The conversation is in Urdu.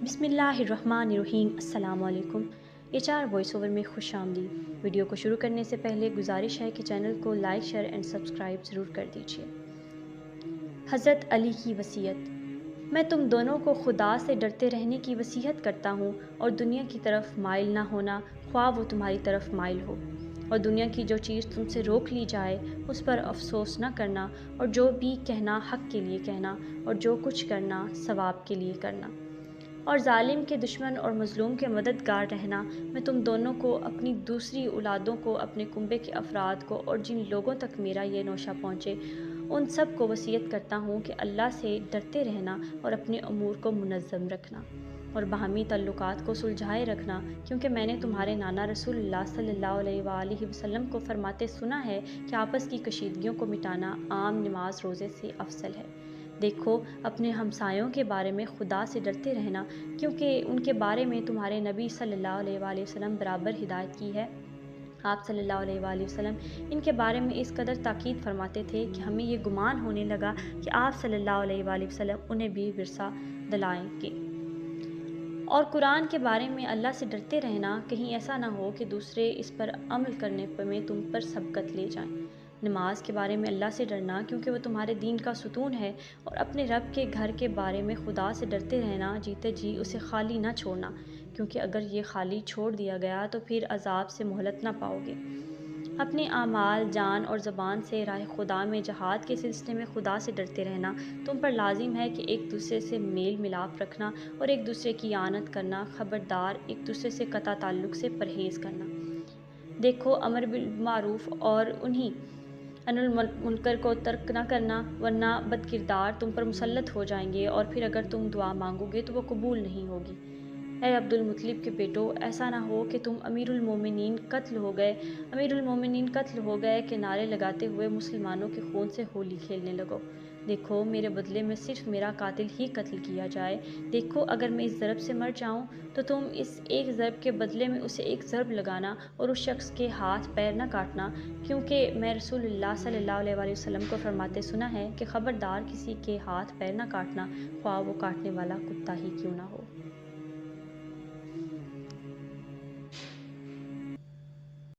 بسم اللہ الرحمن الرحیم۔ السلام علیکم۔ HR وائس اوور میں خوش آمدید۔ ویڈیو کو شروع کرنے سے پہلے گزارش ہے کہ چینل کو لائک شیئر اینڈ سبسکرائب ضرور کر دیجیے۔ حضرت علی کی وصیت: میں تم دونوں کو خدا سے ڈرتے رہنے کی وصیت کرتا ہوں اور دنیا کی طرف مائل نہ ہونا، خواہ وہ تمہاری طرف مائل ہو، اور دنیا کی جو چیز تم سے روک لی جائے اس پر افسوس نہ کرنا، اور جو بھی کہنا حق کے لیے کہنا، اور جو کچھ کرنا ثواب کے لیے کرنا، اور ظالم کے دشمن اور مظلوم کے مددگار رہنا۔ میں تم دونوں کو، اپنی دوسری اولادوں کو، اپنے کنبے کے افراد کو، اور جن لوگوں تک میرا یہ نوشہ پہنچے ان سب کو وصیت کرتا ہوں کہ اللہ سے ڈرتے رہنا اور اپنے امور کو منظم رکھنا اور باہمی تعلقات کو سلجھائے رکھنا، کیونکہ میں نے تمہارے نانا رسول اللہ صلی اللہ علیہ وآلہ وسلم کو فرماتے سنا ہے کہ آپس کی کشیدگیوں کو مٹانا عام نماز روزے سے افضل ہے۔ دیکھو، اپنے ہمسایوں کے بارے میں خدا سے ڈرتے رہنا، کیونکہ ان کے بارے میں تمہارے نبی صلی اللہ علیہ وآلہ وسلم برابر ہدایت کی ہے۔ آپ صلی اللہ علیہ وآلہ وسلم ان کے بارے میں اس قدر تاکید فرماتے تھے کہ ہمیں یہ گمان ہونے لگا کہ آپ صلی اللہ علیہ وآلہ وسلم انہیں بھی ورثہ دلائیں گے۔ اور قرآن کے بارے میں اللہ سے ڈرتے رہنا، کہیں ایسا نہ ہو کہ دوسرے اس پر عمل کرنے میں تم پر سبقت لے جائیں۔ نماز کے بارے میں اللہ سے ڈرنا، کیونکہ وہ تمہارے دین کا ستون ہے، اور اپنے رب کے گھر کے بارے میں خدا سے ڈرتے رہنا، جیتے جی اسے خالی نہ چھوڑنا، کیونکہ اگر یہ خالی چھوڑ دیا گیا تو پھر عذاب سے مہلت نہ پاؤ گے۔ اپنے اعمال، جان اور زبان سے راہ خدا میں جہاد کے سلسلے میں خدا سے ڈرتے رہنا۔ تم پر لازم ہے کہ ایک دوسرے سے میل ملاپ رکھنا اور ایک دوسرے کی اعانت کرنا، خبردار ایک دوسرے سے قطع تعلق سے پرہیز کرنا۔ دیکھو، امر بالمعروف اور عن المنکر کو ترک نہ کرنا، ورنہ بد کردار تم پر مسلط ہو جائیں گے، اور پھر اگر تم دعا مانگو گے تو وہ قبول نہیں ہوگی۔ اے عبد المطلب کے بیٹو، ایسا نہ ہو کہ تم امیر المومنین قتل ہو گئے کے نعرے لگاتے ہوئے مسلمانوں کے خون سے ہولی کھیلنے لگو۔ دیکھو، میرے بدلے میں صرف میرا قاتل ہی قتل کیا جائے۔ دیکھو، اگر میں اس ضرب سے مر جاؤں تو تم اس ایک ضرب کے بدلے میں اسے ایک ضرب لگانا اور اس شخص کے ہاتھ پیر نہ کاٹنا، کیونکہ میں رسول اللہ صلی اللہ علیہ وآلہ وسلم کو فرماتے سنا ہے کہ خبردار کسی کے ہاتھ پیر نہ کاٹنا، خواہ وہ کاٹنے والا کتا ہی کیوں نہ ہو۔